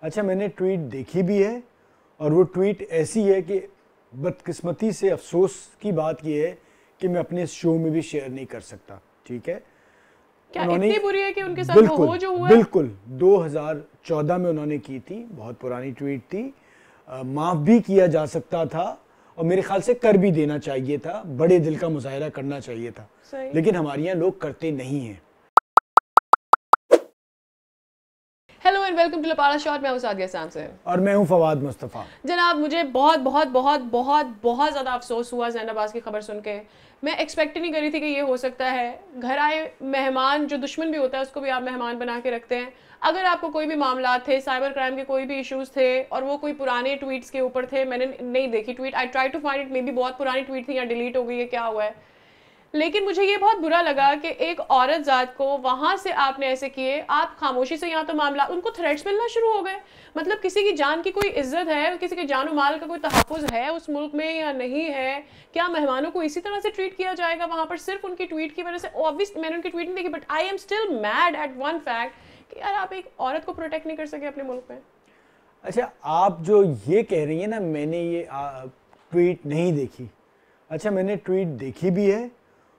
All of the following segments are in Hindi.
अच्छा, मैंने ट्वीट देखी भी है और वो ट्वीट ऐसी है कि बदकिस्मती से अफसोस की बात ये है कि मैं अपने शो में भी शेयर नहीं कर सकता। ठीक है, क्या इतनी बुरी है कि उनके साथ बिल्कुल, वो हो जो हुआ है? बिल्कुल 2014 में उन्होंने की थी, बहुत पुरानी ट्वीट थी। माफ़ भी किया जा सकता था और मेरे ख्याल से कर भी देना चाहिए था, बड़े दिल का मुजाहरा करना चाहिए था, लेकिन हमारे यहाँ लोग करते नहीं हैं। Hello and welcome to Lapada shot. मैं हूं सादिया सैमसन और मैं हूं फवाद मुस्तफ़ा। जनाब, मुझे बहुत बहुत बहुत बहुत बहुत ज़्यादा अफसोस हुआ जैनबाज की खबर सुन के। मैं एक्सपेक्ट ही नहीं करी थी कि ये हो सकता है। घर आए मेहमान, जो दुश्मन भी होता है उसको भी आप मेहमान बना के रखते हैं। अगर आपको कोई भी मामला थे, साइबर क्राइम के कोई भी इश्यूज थे और वो कोई पुराने ट्वीट्स के ऊपर थे, मैंने नहीं देखी tweet, I try to find it, may be बहुत पुरानी ट्वीट थी या डिलीट हो गई है, क्या हुआ है। लेकिन मुझे ये बहुत बुरा लगा कि एक औरत जात को वहां से आपने ऐसे किए। आप खामोशी से, यहाँ तो मामला, उनको थ्रेट्स मिलना शुरू हो गए। मतलब किसी की जान की कोई इज्जत है, किसी के जान माल का कोई तहफ़्फ़ुज़ है उस मुल्क में या नहीं है? क्या मेहमानों को इसी तरह से ट्रीट किया जाएगा वहां पर सिर्फ उनकी ट्वीट की वजह से? ऑब्वियसली मैंने उनकी ट्वीट नहीं देखी, but I am still mad at one fact कि यार आप एक औरत को प्रोटेक्ट नहीं कर सके अपने मुल्क में। अच्छा, आप जो ये कह रही हैं ना, मैंने ये ट्वीट नहीं देखी। अच्छा, मैंने ट्वीट देखी भी है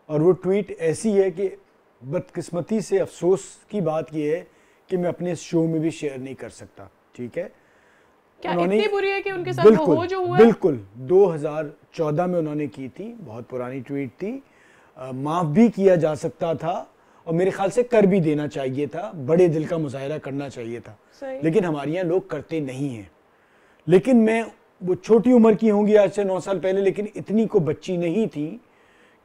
और वो ट्वीट ऐसी है कि बदकिस्मती से अफसोस की बात यह है कि मैं अपने शो में भी शेयर नहीं कर सकता। ठीक है, क्या इतनी बुरी है कि उनके साथ वो हो जो हुआ है? बिल्कुल 2014 में उन्होंने की थी, बहुत पुरानी ट्वीट थी। माफ़ भी किया जा सकता था और मेरे ख्याल से कर भी देना चाहिए था, बड़े दिल का मुजाहरा करना चाहिए था, लेकिन हमारे यहाँ लोग करते नहीं हैं। लेकिन मैं, वो छोटी उम्र की होंगी, आज से 9 साल पहले, लेकिन इतनी को बच्ची नहीं थी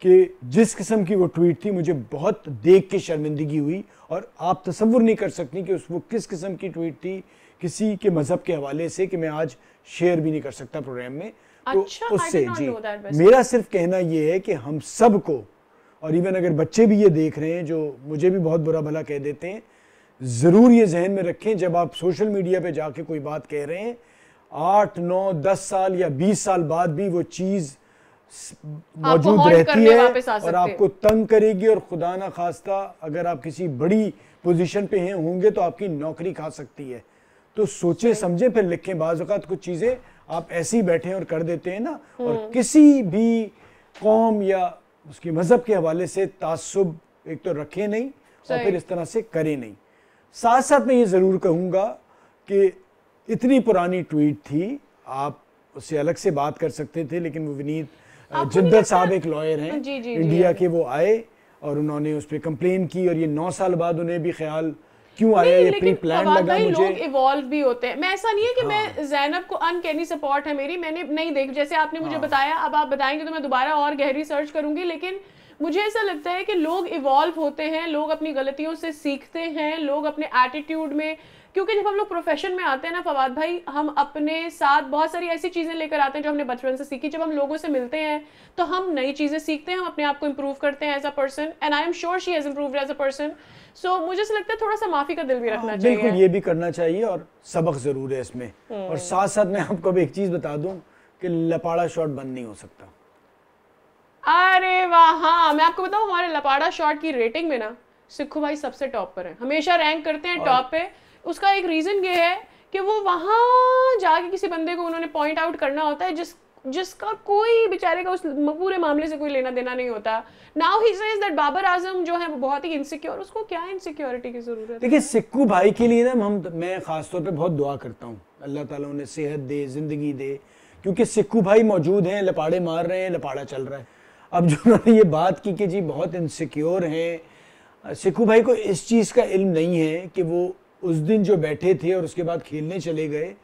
कि जिस किस्म की वो ट्वीट थी मुझे बहुत देख के शर्मिंदगी हुई। और आप तसव्वुर नहीं कर सकती कि वो किस किस्म की ट्वीट थी, किसी के मजहब के हवाले से, कि मैं आज शेयर भी नहीं कर सकता प्रोग्राम में। अच्छा, तो उससे जी मेरा सिर्फ कहना ये है कि हम सब को, और इवन अगर बच्चे भी ये देख रहे हैं जो मुझे भी बहुत बुरा भला कह देते हैं, ज़रूर ये जहन में रखें जब आप सोशल मीडिया पे जाके कोई बात कह रहे हैं, 8, 9, 10 साल या 20 साल बाद भी वो चीज़ मौजूद रहती है और आपको तंग करेगी। और खुदा ना खास्ता अगर आप किसी बड़ी पोजीशन पे हैं होंगे तो आपकी नौकरी खा सकती है। तो सोचे समझे फिर लिखें। बाज़ औक़ात कुछ चीज़ें आप ऐसे ही बैठे और कर देते हैं ना, और किसी भी कौम या उसके मज़हब के हवाले से तासुब एक तो रखें नहीं और फिर इस तरह से करें नहीं। साथ साथ मैं ये ज़रूर कहूँगा कि इतनी पुरानी ट्वीट थी, आप उससे अलग से बात कर सकते थे, लेकिन वो विनीत जिद्दत साहब एक लॉयर हैं इंडिया के, वो आए और उन्होंने उस पर कंप्लेन की और ये 9 साल बाद उन्हें भी ख्याल क्यों आया, ये प्री प्लान लगा मुझे। लोग इवॉल्व भी होते हैं। मैं ऐसा नहीं है कि मैं ज़ैनब को अनकैनी सपोर्ट है मेरी, मैंने नहीं देखी जैसे आपने मुझे बताया। अब आप बताएंगे तो मैं दोबारा और गहरी सर्च करूंगी। लेकिन मुझे ऐसा लगता है कि लोग इवॉल्व होते हैं, लोग अपनी गलतियों से सीखते हैं, लोग अपने एटीट्यूड में, क्योंकि जब हम लोग प्रोफेशन में आते हैं ना फवाद भाई, हम अपने साथ बहुत सारी ऐसी चीज़ें लेकर आते हैं जो हमने बचपन से सीखी। जब हम लोगों से मिलते हैं तो हम नई चीज़ें सीखते हैं, हम अपने आप को इम्प्रूव करते हैं as a person, and I am sure she has improved as a person. So मुझे ऐसा लगता है थोड़ा सा माफ़ी का दिल भी रखना चाहिए। बिल्कुल, ये भी करना चाहिए और सबक ज़रूर है इसमें। और साथ साथ मैं आपको भी एक चीज़ बता दूँ कि लपाड़ा शॉट बंद नहीं हो सकता। अरे वाह, हाँ मैं आपको बताऊँ, हमारे लपाड़ा शॉट की रेटिंग में ना सिक्खू भाई सबसे टॉप पर है, हमेशा रैंक करते हैं टॉप पे। उसका एक रीज़न ये है कि वो वहाँ जाके किसी बंदे को उन्होंने पॉइंट आउट करना होता है जिसका कोई बेचारे का उस पूरे मामले से कोई लेना देना नहीं होता। Now he says that Babar Azam जो है वो बहुत ही इनसिक्योर, उसको क्या इनसिक्योरिटी की जरूरत है? देखिए, सिक्कू भाई के लिए ना मैं खास तौर पे बहुत दुआ करता हूँ, अल्लाह ताला उन्हें सेहत दे, जिंदगी दे, क्योंकि सिक्कू भाई मौजूद हैं, लपाड़े मार रहे हैं, लपाड़ा चल रहा है। अब जो उन्होंने ये बात की कि जी बहुत इनसिक्योर हैं, सिक्कू भाई को इस चीज़ का इल्म नहीं है कि वो उस दिन जो बैठे थे और उसके बाद खेलने चले गए,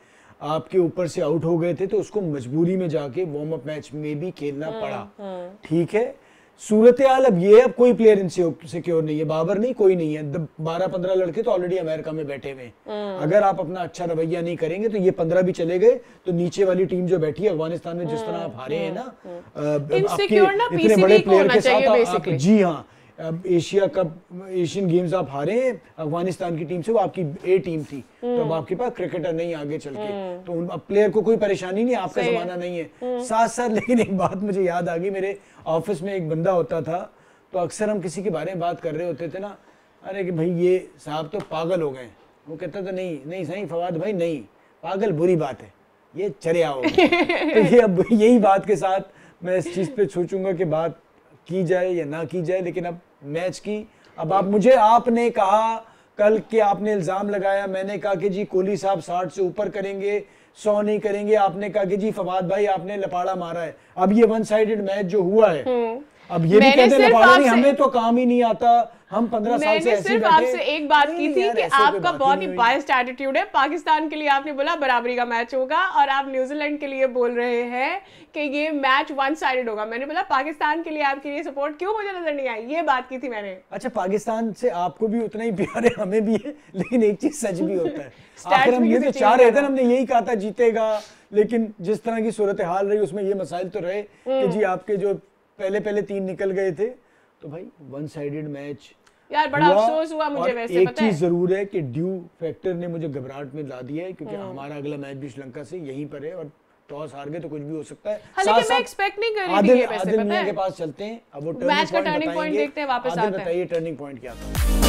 आपके ऊपर से आउट हो गए थे, तो उसको मजबूरी में जाके वार्म अप मैच में भी खेलना पड़ा। ठीक है, सूरत हाल अब ये है, अब कोई प्लेयर इनसिक्योर नहीं है, बाबर नहीं, कोई नहीं है। 12-15 लड़के तो ऑलरेडी अमेरिका में बैठे हुए हैं। अगर आप अपना अच्छा रवैया नहीं करेंगे तो ये 15 भी चले गए, तो नीचे वाली टीम जो बैठी है अफगानिस्तान में, जिस तरह आप हारे हैं ना आपके इतने बड़े प्लेयर के साथ, जी हाँ, एशिया कप, एशियन गेम्स आप हारे हैं अफगानिस्तान की टीम से, वो आपकी ए टीम थी, तो अब आपके पास क्रिकेटर नहीं आगे चल के, तो उन प्लेयर को कोई परेशानी नहीं, आपका जमाना नहीं है। साथ साथ लेकिन एक बात मुझे याद आ गई, मेरे ऑफिस में एक बंदा होता था, तो अक्सर हम किसी के बारे में बात कर रहे होते थे ना, अरे कि भाई ये साहब तो पागल हो गए, वो कहता था नहीं नहीं सही फवाद भाई नहीं, पागल बुरी बात है, ये चरिया होगा। तो ये अब यही बात के साथ मैं इस चीज़ पे सोचूंगा कि बात की जाए या ना की जाए, लेकिन अब मैच की, अब आप मुझे, आपने कहा कल के, आपने इल्ज़ाम लगाया, मैंने कहा कि जी कोहली साहब 60 से ऊपर करेंगे, 100 नहीं करेंगे, आपने कहा कि जी फवाद भाई आपने लपाड़ा मारा है। अब ये वन साइडेड मैच जो हुआ है, अब ये भी कहते हैं लपाड़ा नहीं, हमें तो काम ही नहीं आता, हम 15 साल से ऐसे सिर्फ आपसे एक बात की थी कि आपका बहुत ही बायस्ड एटीट्यूड है। पाकिस्तान के लिए आपने बोला बराबरी का मैच होगा और आप न्यूजीलैंड के लिए बोल रहे हैं कि ये मैच वन साइडेड होगा। मैंने बोला पाकिस्तान के लिए आपकी ये सपोर्ट क्यों मुझे नजर नहीं आई, ये बात की थी मैंने। अच्छा, पाकिस्तान से आपको भी उतना ही प्यार है, हमें भी है, लेकिन एक चीज सच भी होता है, आखिर हम ये तो चाह रहे थे, हमने यही कहा था जीतेगा, लेकिन जिस तरह की सूरत हाल रही उसमें ये मसाइल तो रहे कि जी आपके जो पहले 3 निकल गए थे, तो भाई वन साइडेड मैच यार बड़ा अफसोस हुआ मुझे। वैसे एक चीज जरूर है कि ड्यू फैक्टर ने मुझे घबराहट में ला दिया है, क्योंकि हमारा अगला मैच भी श्रीलंका से यहीं पर है और टॉस हार गए तो कुछ भी हो सकता है। हालांकि मैं एक्सपेक्ट नहीं कर रही थी ये, वैसे पता है के पास चलते हैं, अब वो मैच का टर्निंग पॉइंट देखते हैं, वापस आते हैं। बताइए टर्निंग पॉइंट क्या था?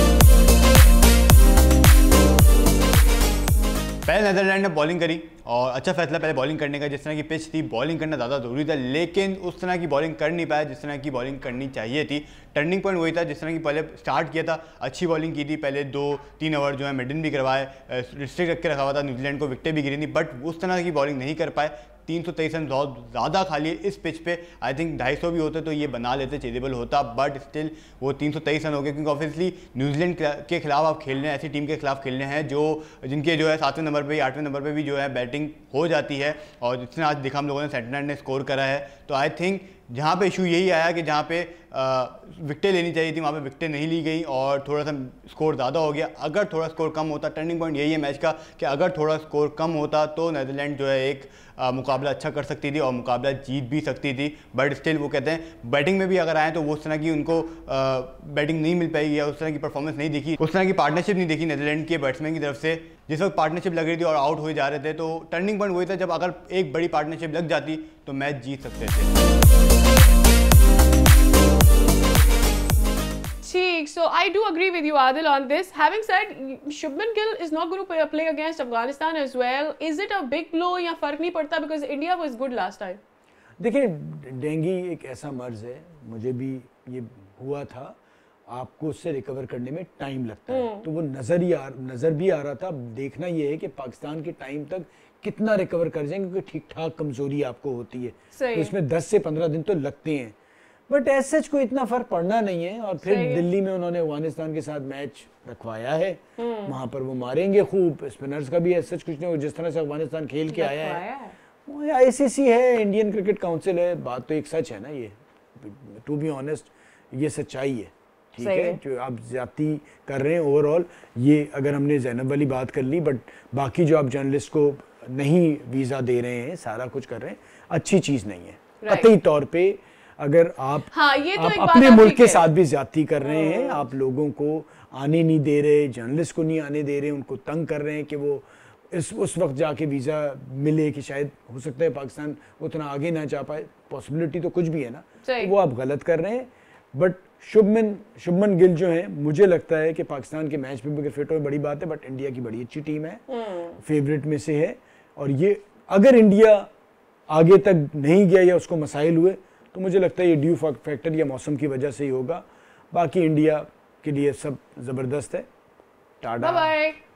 पहले नेदरलैंड ने बॉलिंग करी और अच्छा फैसला पहले बॉलिंग करने का, जिस तरह की पिच थी बॉलिंग करना ज़्यादा ज़रूरी था, लेकिन उस तरह की बॉलिंग कर नहीं पाया जिस तरह की बॉलिंग करनी चाहिए थी। टर्निंग पॉइंट वही था, जिस तरह की पहले स्टार्ट किया था, अच्छी बॉलिंग की थी, पहले 2-3 ओवर जो है मिडन भी करवाए, रिस्ट्रिक्ट रख के रखा हुआ था, न्यूजीलैंड को विकेटें भी गिरी थी, बट उस तरह की बॉलिंग नहीं कर पाए। 323 रन बहुत ज़्यादा खाली है इस पिच पे, आई थिंक 250 भी होते तो ये बना लेते, चेजेबल होता, बट स्टिल वो 323 रन हो गए, क्योंकि ऑब्वियसली न्यूजीलैंड के खिलाफ आप खेल रहे हैं, ऐसी टीम के खिलाफ खेल रहे हैं जो जिनके जो है 7वें नंबर पे 8वें नंबर पे भी जो है बैटिंग हो जाती है, और जिसने आज देखा हम लोगों ने सेंटिनल ने स्कोर करा है। तो आई थिंक जहाँ पे इशू यही आया कि जहाँ पे विकेटें लेनी चाहिए थी वहाँ पे विकेटें नहीं ली गई और थोड़ा सा स्कोर ज़्यादा हो गया। अगर थोड़ा स्कोर कम होता, टर्निंग पॉइंट यही है मैच का कि अगर थोड़ा स्कोर कम होता तो नेदरलैंड जो है एक मुकाबला अच्छा कर सकती थी और मुकाबला जीत भी सकती थी, बट स्टिल वो कहते हैं बैटिंग में भी अगर आए तो वो उस तरह की उनको बैटिंग नहीं मिल पाई या उस तरह की परफॉर्मेंस नहीं दिखी, उस तरह की पार्टनरशिप नहीं देखी नेदरलैंड के बैट्समैन की तरफ से। जिस वक्त पार्टनरशिप लग रही थी और आउट हो जा रहे थे, तो टर्निंग पॉइंट वही था जब अगर एक बड़ी पार्टनरशिप लग जाती तो मैच जीत सकते थे। ठीक, so I do agree with you, Adil, on this. Having said, Shubman Gill is not going to play against Afghanistan as well. Is it a big blow या फर्क नहीं पड़ता because India was good last time? देखिए, डेंगू एक ऐसा मर्ज है, मुझे भी ये हुआ था, आपको उससे रिकवर करने में टाइम लगता है, तो वो नज़र भी आ रहा था। देखना ये है कि पाकिस्तान के टाइम तक कितना रिकवर कर जाएंगे, क्योंकि ठीक ठाक कमजोरी आपको होती है, तो इसमें 10 से 15 दिन तो लगते हैं, बट एज सच को इतना फर्क पड़ना नहीं है। और फिर दिल्ली में उन्होंने अफगानिस्तान के साथ मैच रखवाया है, वहां पर वो मारेंगे खूब, स्पिनर्स का भी एज सच कुछ नहीं हो, जिस तरह से अफगानिस्तान खेल के आया है। वो आईसीसी है, इंडियन क्रिकेट काउंसिल है, बात तो एक सच है ना, ये टू बी ऑनेस्ट ये सच्चाई है, ठीक है, जो आप ज्यादती कर रहे हैं ओवरऑल। ये अगर हमने ज़ैनब वाली बात कर ली, बट बाकी जो आप जर्नलिस्ट को नहीं वीज़ा दे रहे हैं, सारा कुछ कर रहे हैं, अच्छी चीज़ नहीं है कतई तौर पे। अगर आप अपने मुल्क के साथ भी ज्यादती कर रहे हैं, आप लोगों को आने नहीं दे रहे, जर्नलिस्ट को नहीं आने दे रहे, उनको तंग कर रहे हैं कि वो उस वक्त जाके वीज़ा मिले कि शायद हो सकता है पाकिस्तान उतना आगे ना जा पाए, पॉसिबिलिटी तो कुछ भी है ना, तो वो आप गलत कर रहे हैं। बट शुभमन गिल जो है, मुझे लगता है कि पाकिस्तान के मैच में अगर फिट हो बड़ी बात है, बट इंडिया की बड़ी अच्छी टीम है, फेवरेट में से है, और ये अगर इंडिया आगे तक नहीं गया या उसको मसाइल हुए तो मुझे लगता है ये ड्यू फैक्टर या मौसम की वजह से ही होगा। बाकी इंडिया के लिए सब ज़बरदस्त है। टाटा। Bye bye.